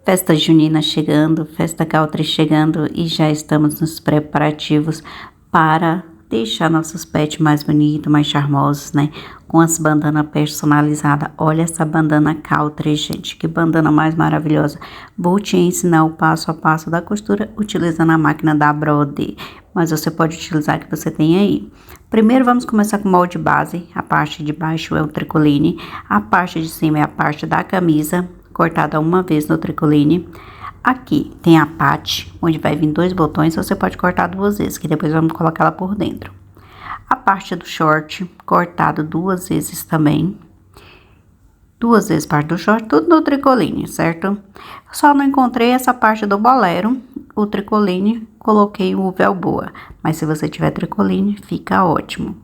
Festa junina chegando, festa Caltri chegando e já estamos nos preparativos para deixar nossos pets mais bonitos, mais charmosos, né? Com as bandanas personalizadas. Olha essa bandana Caltri, gente, que bandana mais maravilhosa. Vou te ensinar o passo a passo da costura utilizando a máquina da Brode, mas você pode utilizar a que você tem aí. Primeiro vamos começar com o molde base. A parte de baixo é o tricoline, a parte de cima é a parte da camisa, cortada uma vez no tricoline. Aqui tem a patch, onde vai vir 2 botões, você pode cortar 2 vezes, que depois vamos colocar ela por dentro. A parte do short, cortado 2 vezes também. 2 vezes parte do short, tudo no tricoline, certo? Só não encontrei essa parte do bolero, o tricoline, coloquei o velboa. Mas se você tiver tricoline, fica ótimo.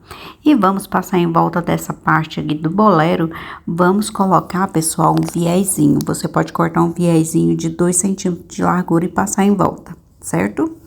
E vamos passar em volta dessa parte aqui do bolero, vamos colocar, pessoal, um viezinho. Você pode cortar um viezinho de 2 centímetros de largura e passar em volta, certo?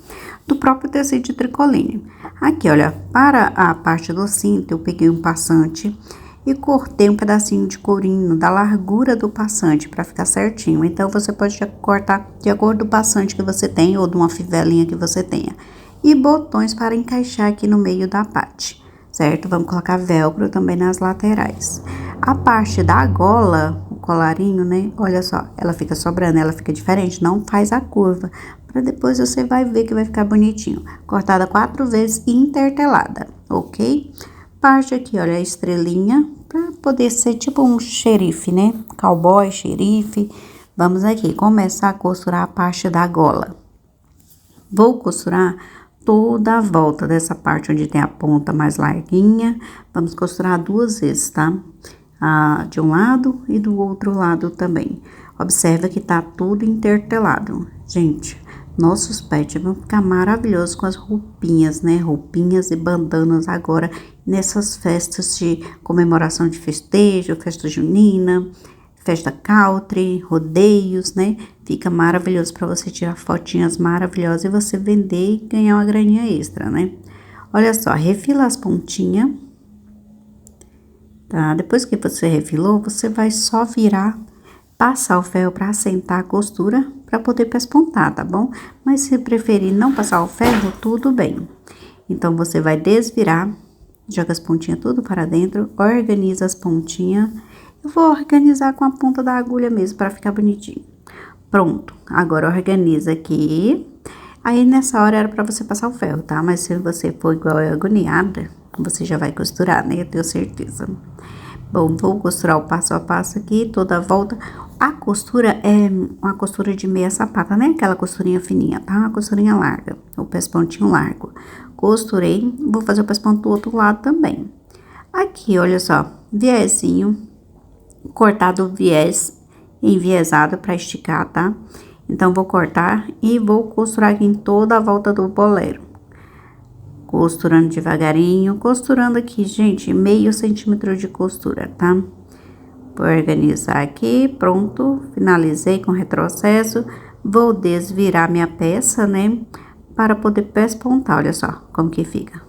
Do próprio tecido de tricoline. Aqui, olha, para a parte do cinto, eu peguei um passante e cortei um pedacinho de corinho da largura do passante para ficar certinho. Então, você pode cortar de acordo com o passante que você tem ou de uma fivelinha que você tenha. E botões para encaixar aqui no meio da parte, certo? Vamos colocar velcro também nas laterais. A parte da gola, o colarinho, né? Olha só, ela fica sobrando, ela fica diferente, não faz a curva. Para depois você vai ver que vai ficar bonitinho. Cortada 4 vezes e intertelada, ok? Parte aqui, olha, a estrelinha, para poder ser tipo um xerife, né? Cowboy, xerife. Vamos aqui começar a costurar a parte da gola. Vou costurar toda a volta dessa parte onde tem a ponta mais larguinha. Vamos costurar 2 vezes, tá? De um lado e do outro lado também. Observa que tá tudo intertelado. Gente, nossos pets vão ficar maravilhosos com as roupinhas, né? Roupinhas e bandanas agora nessas festas de comemoração de festejo, festa junina, festa country, rodeios, né? Fica maravilhoso para você tirar fotinhas maravilhosas e você vender e ganhar uma graninha extra, né? Olha só, refila as pontinhas, tá? Depois que você refilou, você vai só virar, passar o ferro para assentar a costura para poder pespontar, tá bom? Mas se preferir não passar o ferro, tudo bem. Então, você vai desvirar, joga as pontinhas tudo para dentro, organiza as pontinhas. Eu vou organizar com a ponta da agulha mesmo, para ficar bonitinho. Pronto, agora organiza aqui. Aí, nessa hora, era para você passar o ferro, tá? Mas se você for igual eu, agoniada, você já vai costurar, né? Eu tenho certeza. Bom, vou costurar o passo a passo aqui, toda a volta. A costura é uma costura de meia sapata, né? Aquela costurinha fininha, tá? Uma costurinha larga, o pespontinho largo. Costurei, vou fazer o pesponto do outro lado também. Aqui, olha só, viezinho, cortado o viés, enviesado para esticar, tá? Então, vou cortar e vou costurar aqui em toda a volta do bolero. Costurando devagarinho, costurando aqui, gente, meio centímetro de costura, tá? Vou organizar aqui, pronto, finalizei com retrocesso. Vou desvirar minha peça, né? Para poder pespontar, olha só como que fica.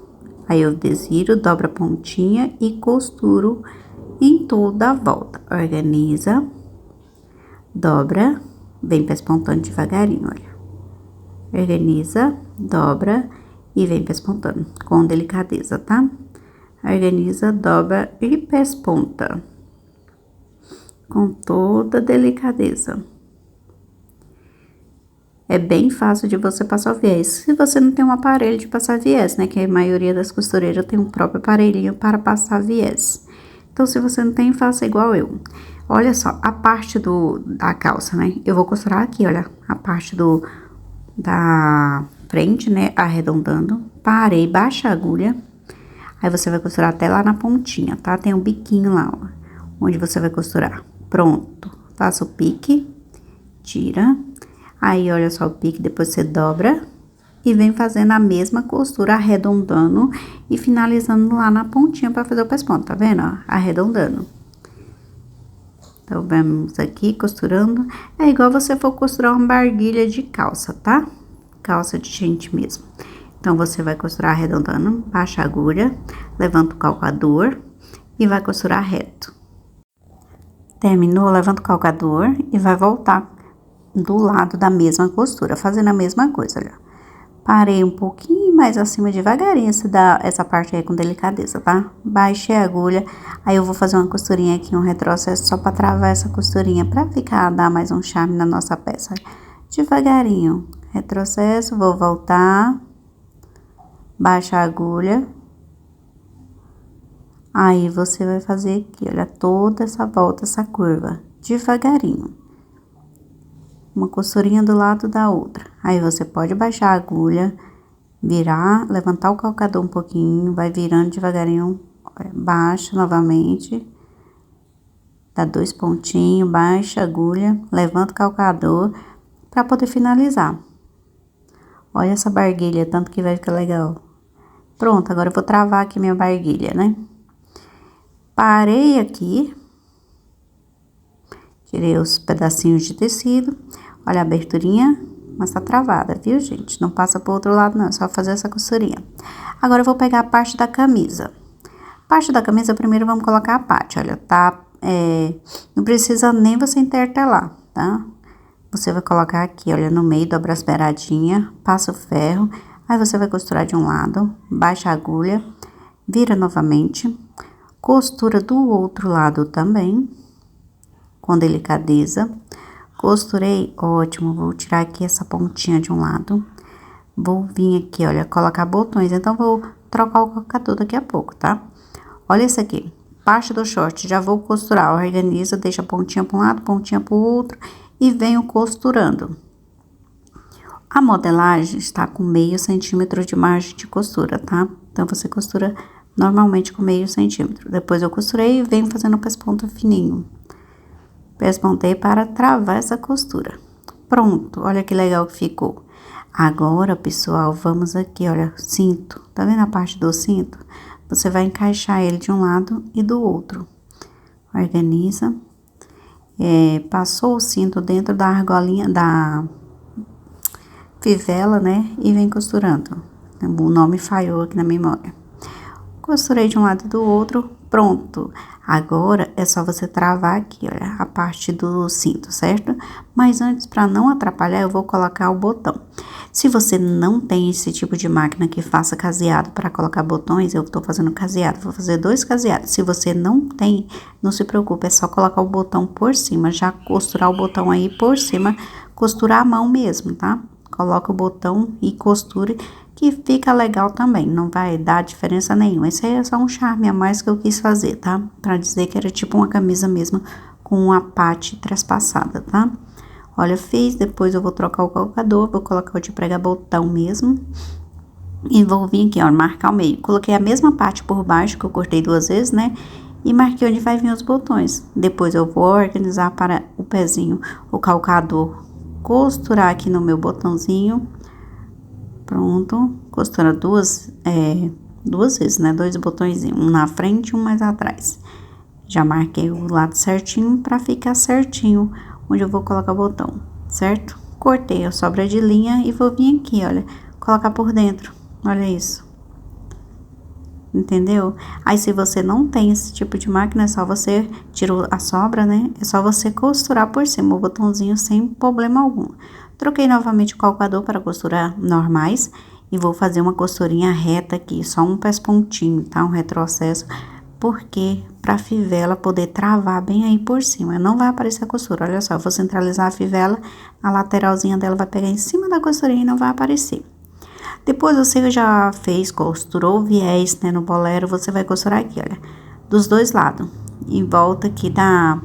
Aí, eu desviro, dobro a pontinha e costuro em toda a volta. Organiza, dobra, vem pespontando devagarinho, olha. Organiza, dobra e vem pespontando com delicadeza, tá? Organiza, dobra e pesponta com toda delicadeza. É bem fácil de você passar o viés. Se você não tem um aparelho de passar viés, né? Que a maioria das costureiras tem um próprio aparelhinho para passar viés. Então, se você não tem, faça igual eu. Olha só, a parte da calça, né? Eu vou costurar aqui, olha, a parte da frente, né? Arredondando. Parei, baixa a agulha. Aí, você vai costurar até lá na pontinha, tá? Tem um biquinho lá, ó, onde você vai costurar. Pronto. Faça o pique, tira. Aí, olha só o pique, depois você dobra e vem fazendo a mesma costura, arredondando e finalizando lá na pontinha para fazer o pesponto, tá vendo, ó? Arredondando. Então, vamos aqui costurando. É igual você for costurar uma barguilha de calça, tá? Calça de gente mesmo. Então, você vai costurar arredondando, baixa a agulha, levanta o calcador e vai costurar reto. Terminou, levanta o calcador e vai voltar do lado da mesma costura, fazendo a mesma coisa, olha. Parei um pouquinho mais acima devagarinho, essa parte aí com delicadeza, tá? Baixei a agulha, aí eu vou fazer uma costurinha aqui, um retrocesso só pra travar essa costurinha, pra ficar, dar mais um charme na nossa peça. Devagarinho, retrocesso, vou voltar, baixa a agulha. Aí, você vai fazer aqui, olha, toda essa volta, essa curva, devagarinho. Uma costurinha do lado da outra. Aí, você pode baixar a agulha, virar, levantar o calcador um pouquinho, vai virando devagarinho, olha, baixa novamente. Dá 2 pontinhos, baixa a agulha, levanta o calcador, pra poder finalizar. Olha essa barguilha, tanto que vai ficar legal. Pronto, agora eu vou travar aqui minha barguilha, né? Parei aqui, tirei os pedacinhos de tecido, olha a aberturinha, mas tá travada, viu, gente? Não passa pro outro lado, não, é só fazer essa costurinha. Agora, eu vou pegar a parte da camisa. Parte da camisa, primeiro vamos colocar a parte, olha, tá? Não precisa nem você intercalar, tá? Você vai colocar aqui, olha, no meio, dobra as beiradinhas, passa o ferro, aí você vai costurar de um lado, baixa a agulha, vira novamente. Costura do outro lado também, com delicadeza. Costurei, ótimo, vou tirar aqui essa pontinha de um lado. Vou vir aqui, olha, colocar botões, então vou trocar o calcador daqui a pouco, tá? Olha esse aqui, parte do short, já vou costurar, organiza, deixa a pontinha para um lado, pontinha para o outro e venho costurando. A modelagem está com meio centímetro de margem de costura, tá? Então, você costura normalmente com meio centímetro. Depois eu costurei e venho fazendo pesponto fininho. Pespontei para travar essa costura. Pronto, olha que legal que ficou. Agora, pessoal, vamos aqui, olha, cinto. Tá vendo a parte do cinto? Você vai encaixar ele de um lado e do outro. Organiza. Passou o cinto dentro da argolinha, da fivela, né? E vem costurando. O nome falhou aqui na memória. Costurei de um lado e do outro, pronto. Agora, é só você travar aqui, olha, a parte do cinto, certo? Mas antes, para não atrapalhar, eu vou colocar o botão. Se você não tem esse tipo de máquina que faça caseado para colocar botões, eu tô fazendo caseado, vou fazer 2 caseados. Se você não tem, não se preocupe, é só colocar o botão por cima, já costurar o botão aí por cima, costurar a mão mesmo, tá? Coloca o botão e costure, que fica legal também, não vai dar diferença nenhuma. Esse aí é só um charme a mais que eu quis fazer, tá? Pra dizer que era tipo uma camisa mesmo, com uma parte traspassada, tá? Olha, fiz, depois eu vou trocar o calcador, vou colocar o de pregar botão mesmo. E vou vir aqui, ó, marcar o meio. Coloquei a mesma parte por baixo, que eu cortei 2 vezes, né? E marquei onde vai vir os botões. Depois eu vou organizar para o pezinho, o calcador, costurar aqui no meu botãozinho. Pronto, costura duas vezes, né? 2 botõezinhos, um na frente e um mais atrás. Já marquei o lado certinho pra ficar certinho onde eu vou colocar o botão, certo? Cortei a sobra de linha e vou vir aqui, olha, colocar por dentro, olha isso. Entendeu? Aí, se você não tem esse tipo de máquina, é só você tirou a sobra, né? É só você costurar por cima o botãozinho sem problema algum. Troquei novamente o calcador para costurar normais e vou fazer uma costurinha reta aqui, só um pespontinho, tá? Um retrocesso, porque pra fivela poder travar bem aí por cima, não vai aparecer a costura. Olha só, eu vou centralizar a fivela, a lateralzinha dela vai pegar em cima da costurinha e não vai aparecer. Depois você já fez, costurou o viés, né, no bolero, você vai costurar aqui, olha, dos 2 lados, em volta aqui da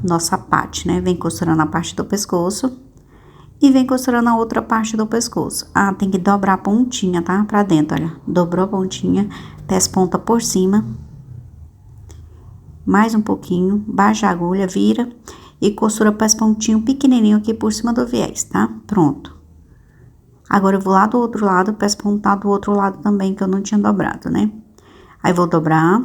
nossa parte, né? Vem costurando a parte do pescoço e vem costurando a outra parte do pescoço. Ah, tem que dobrar a pontinha, tá? Pra dentro, olha, dobrou a pontinha, pesponta por cima, mais um pouquinho, baixa a agulha, vira e costura pespontinho pequenininho aqui por cima do viés, tá? Pronto. Agora, eu vou lá do outro lado, pespontar do outro lado também, que eu não tinha dobrado, né? Aí, vou dobrar,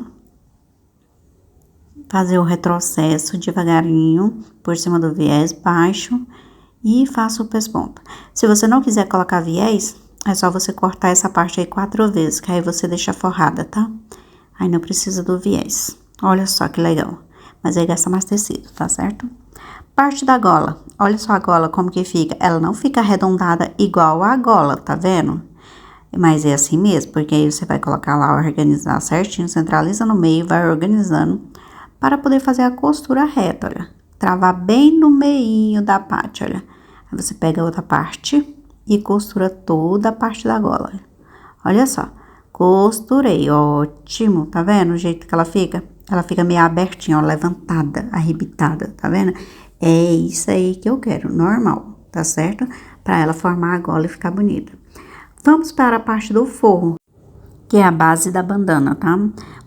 fazer o retrocesso devagarinho, por cima do viés, baixo, e faço o pesponto. Se você não quiser colocar viés, é só você cortar essa parte aí 4 vezes, que aí você deixa forrada, tá? Aí, não precisa do viés. Olha só que legal. Mas aí, gasta mais tecido, tá certo? Parte da gola. Olha só a gola como que fica. Ela não fica arredondada igual a gola, tá vendo? Mas é assim mesmo, porque aí você vai colocar lá, organizar certinho, centraliza no meio, vai organizando para poder fazer a costura reta, olha. Travar bem no meinho da parte, olha. Aí você pega a outra parte e costura toda a parte da gola. Olha só, costurei, ótimo, tá vendo o jeito que ela fica? Ela fica meio abertinha, ó, levantada, arrebitada, tá vendo? É isso aí que eu quero, normal, tá certo? Pra ela formar a gola e ficar bonita. Vamos para a parte do forro, que é a base da bandana, tá?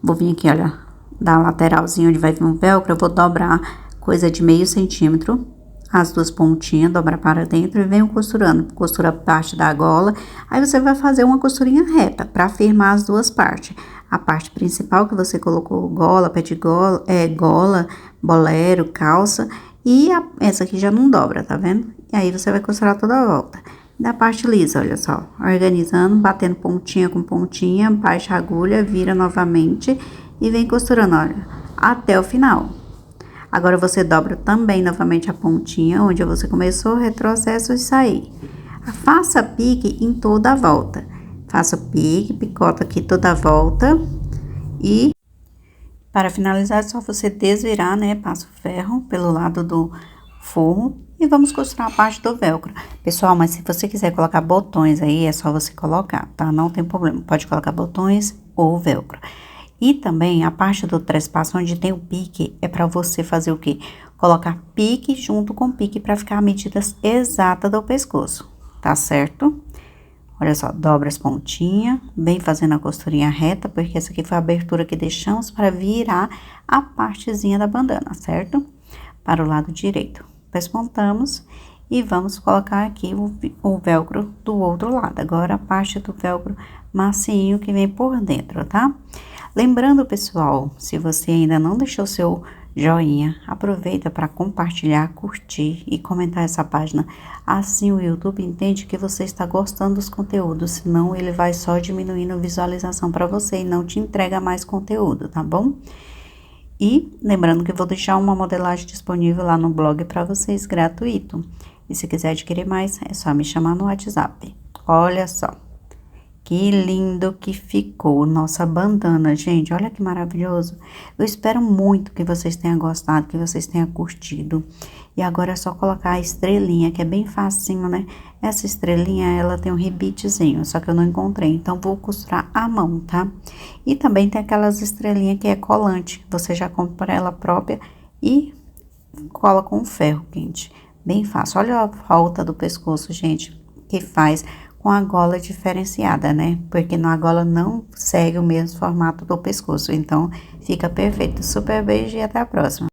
Vou vir aqui, olha, da lateralzinha onde vai vir um velcro, eu vou dobrar coisa de meio centímetro, as duas pontinhas, dobrar para dentro e venho costurando. Costura a parte da gola, aí você vai fazer uma costurinha reta para firmar as duas partes. A parte principal que você colocou gola, pé de gola, gola, bolero, calça, e essa aqui já não dobra, tá vendo? E aí você vai costurar toda a volta. Da parte lisa, olha só, organizando, batendo pontinha com pontinha, baixa a agulha, vira novamente e vem costurando, olha, até o final. Agora, você dobra também novamente a pontinha, onde você começou, retrocesso e sair. Faça pique em toda a volta. Faça pique, picota aqui toda a volta e... Para finalizar, é só você desvirar, né? Passa o ferro pelo lado do forro e vamos costurar a parte do velcro. Pessoal, mas se você quiser colocar botões aí, é só você colocar, tá? Não tem problema, pode colocar botões ou velcro. E também a parte do trespasso onde tem o pique, é para você fazer o quê? Colocar pique junto com pique para ficar a medida exata do pescoço, tá certo? Olha só, dobra as pontinhas, bem fazendo a costurinha reta, porque essa aqui foi a abertura que deixamos para virar a partezinha da bandana, certo? Para o lado direito. Desmontamos e vamos colocar aqui o velcro do outro lado. Agora, a parte do velcro macinho que vem por dentro, tá? Lembrando, pessoal, se você ainda não deixou seu joinha, aproveita para compartilhar, curtir e comentar essa página. Assim o YouTube entende que você está gostando dos conteúdos, senão ele vai só diminuindo a visualização para você e não te entrega mais conteúdo, tá bom? E lembrando que eu vou deixar uma modelagem disponível lá no blog para vocês, gratuito. E se quiser adquirir mais, é só me chamar no WhatsApp. Olha só. Que lindo que ficou nossa bandana, gente. Olha que maravilhoso. Eu espero muito que vocês tenham gostado, que vocês tenham curtido. E agora é só colocar a estrelinha, que é bem facinho, né? Essa estrelinha, ela tem um rebitezinho, só que eu não encontrei. Então, vou costurar à mão, tá? E também tem aquelas estrelinhas que é colante. Você já compra ela própria e cola com ferro quente. Bem fácil. Olha a volta do pescoço, gente, que faz com a gola diferenciada, né? Porque a gola não segue o mesmo formato do pescoço. Então, fica perfeito. Super beijo e até a próxima.